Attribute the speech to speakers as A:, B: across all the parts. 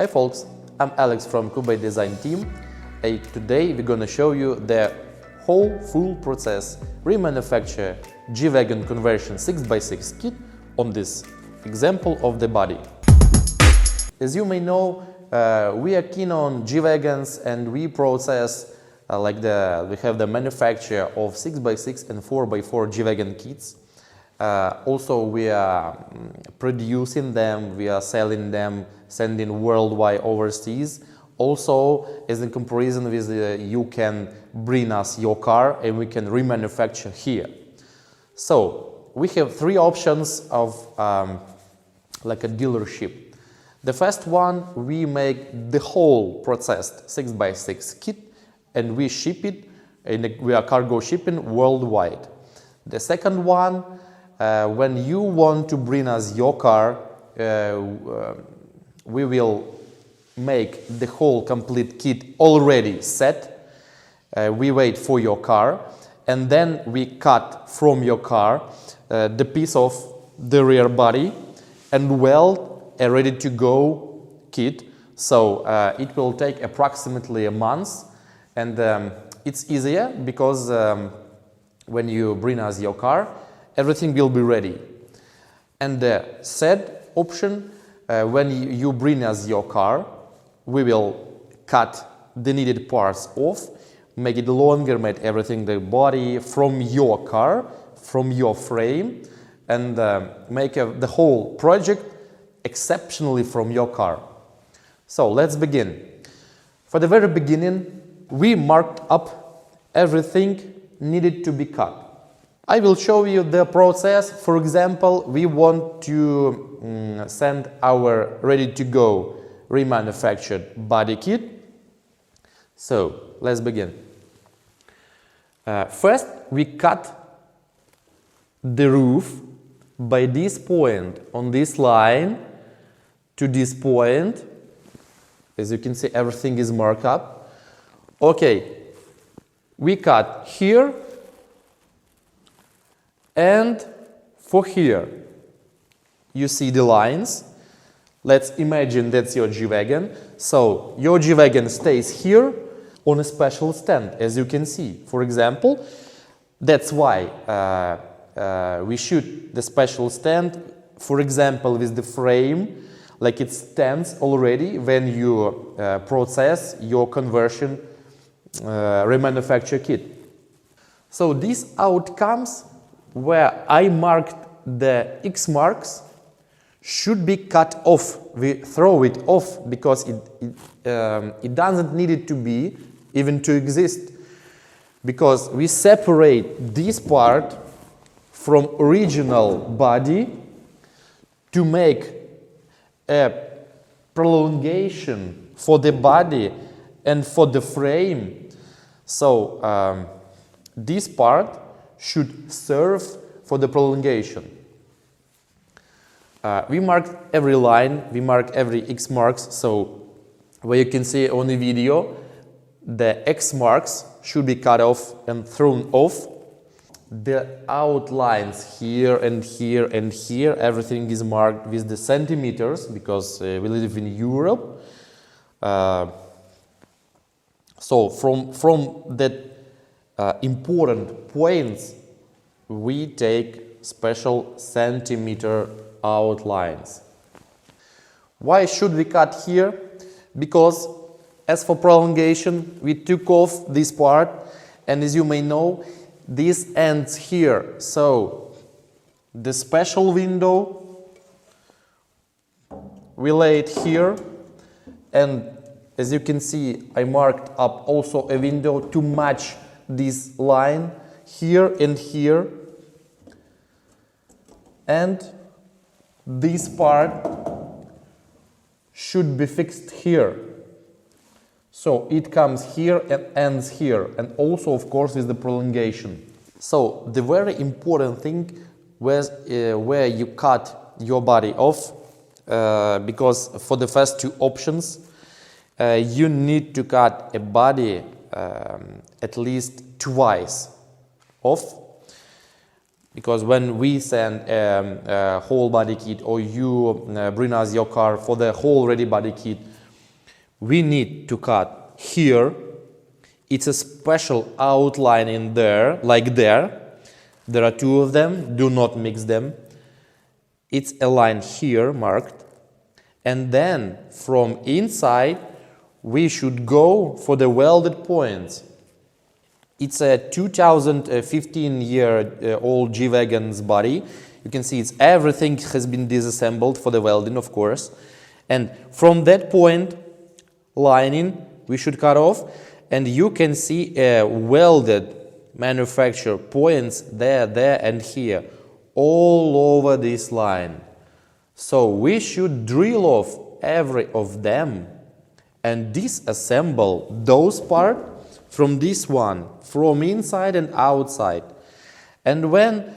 A: Hi folks, I'm Alex from Kubay Design team, and today we're gonna show you the whole full process remanufacture G-Wagon conversion 6x6 kit on this example of the body. As you may know, we are keen on G-Wagons and we process we have the manufacture of 6x6 and 4x4 G-Wagon kits. Also, we are producing them, we are selling them, sending worldwide overseas. Also, as in comparison with you can bring us your car and we can remanufacture here. So, we have three options of like a dealership. The first one, we make the whole processed 6x6 kit and we ship it, and we are cargo shipping worldwide. The second one, when you want to bring us your car, we will make the whole complete kit already set. We wait for your car and then we cut from your car the piece of the rear body and weld a ready to go kit. So it will take approximately a month, and it's easier because when you bring us your car, everything will be ready. And the third option, when you bring us your car, we will cut the needed parts off, make it longer, make everything, the body from your car, from your frame, and make the whole project exceptionally from your car. So let's begin. For the very beginning, we marked up everything needed to be cut. I will show you the process. For example, we want to send our ready-to-go remanufactured body kit. So, let's begin. First, we cut the roof by this point on this line to this point. As you can see, everything is marked up. Okay, we cut here and for here. You see the lines. Let's imagine that's your G-Wagon. So your G-Wagon stays here on a special stand, as you can see. For example, that's why we shoot the special stand, for example, with the frame, like it stands already when you process your conversion remanufacture kit. So these outcomes where I marked the X marks should be cut off. We throw it off because it doesn't need it to be, even to exist, because we separate this part from original body to make a prolongation for the body and for the frame. So this part should serve for the prolongation. We marked every line, we mark every X marks, so where you can see on the video, the X marks should be cut off and thrown off. The outlines here and here and here, everything is marked with the centimeters because we live in Europe. So from that important points, we take special centimeter outlines. Why should we cut here? Because as for prolongation, we took off this part, and as you may know, this ends here. So the special window, we lay it here, and as you can see, I marked up also a window to match this line here and here, and this part should be fixed here. So it comes here and ends here, and also of course with the prolongation. So the very important thing was where you cut your body off, because for the first two options you need to cut a body at least twice off, because when we send a whole body kit or you bring us your car for the whole ready body kit, we need to cut here. It's a special outline in there, like there. There are two of them, do not mix them. It's a line here marked. And then from inside, we should go for the welded points. It's a 2015-year-old G-Wagon's body. You can see everything has been disassembled for the welding, of course. And from that point, lining, we should cut off. And you can see welded manufacture points there, and here, all over this line. So we should drill off every of them and disassemble those parts from this one, from inside and outside. And when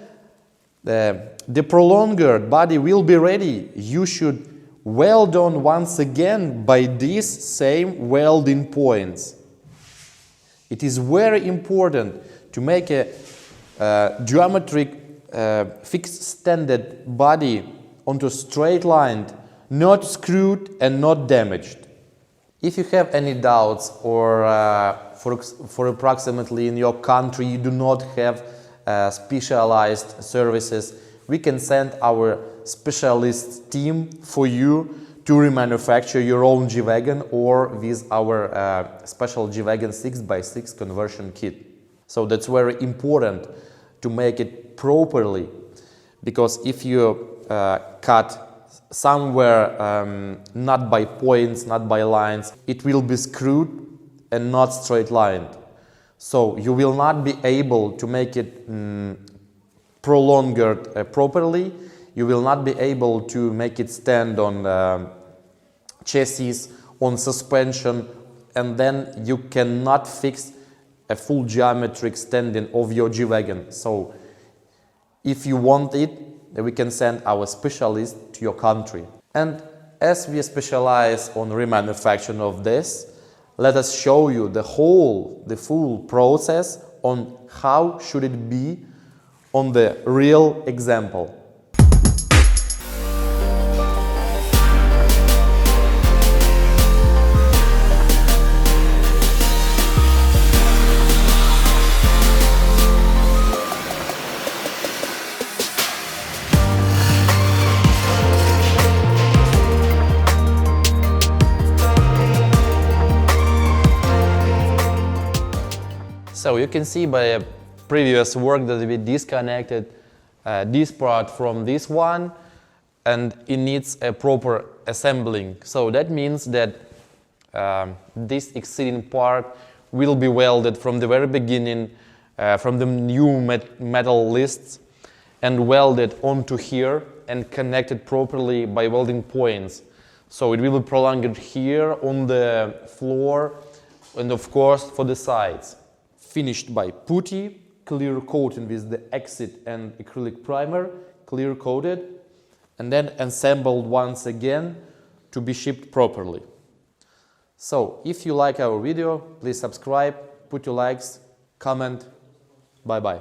A: the prolonged body will be ready, you should weld on once again by these same welding points. It is very important to make a geometric fixed standard body onto straight line, not screwed and not damaged. If you have any doubts or for approximately in your country you do not have specialized services, we can send our specialist team for you to remanufacture your own G-Wagon or with our special G-Wagon 6x6 conversion kit. So that's very important to make it properly, because if you cut somewhere not by points, not by lines, it will be screwed and not straight lined. So you will not be able to make it prolonged properly. You will not be able to make it stand on chassis, on suspension, and then you cannot fix a full geometric standing of your G-Wagon. So if you want it, we can send our specialist to your country. And as we specialize on remanufacturing of this, let us show you the full process on how should it be on the real example. So you can see by a previous work that we disconnected this part from this one, and it needs a proper assembling. So that means that this exceeding part will be welded from the very beginning, from the new metal lists, and welded onto here and connected properly by welding points. So it will be prolonged here on the floor and of course for the sides. Finished by putty, clear coating with the exit and acrylic primer, clear coated, and then assembled once again to be shipped properly. So if you like our video, please subscribe, put your likes, comment. Bye bye.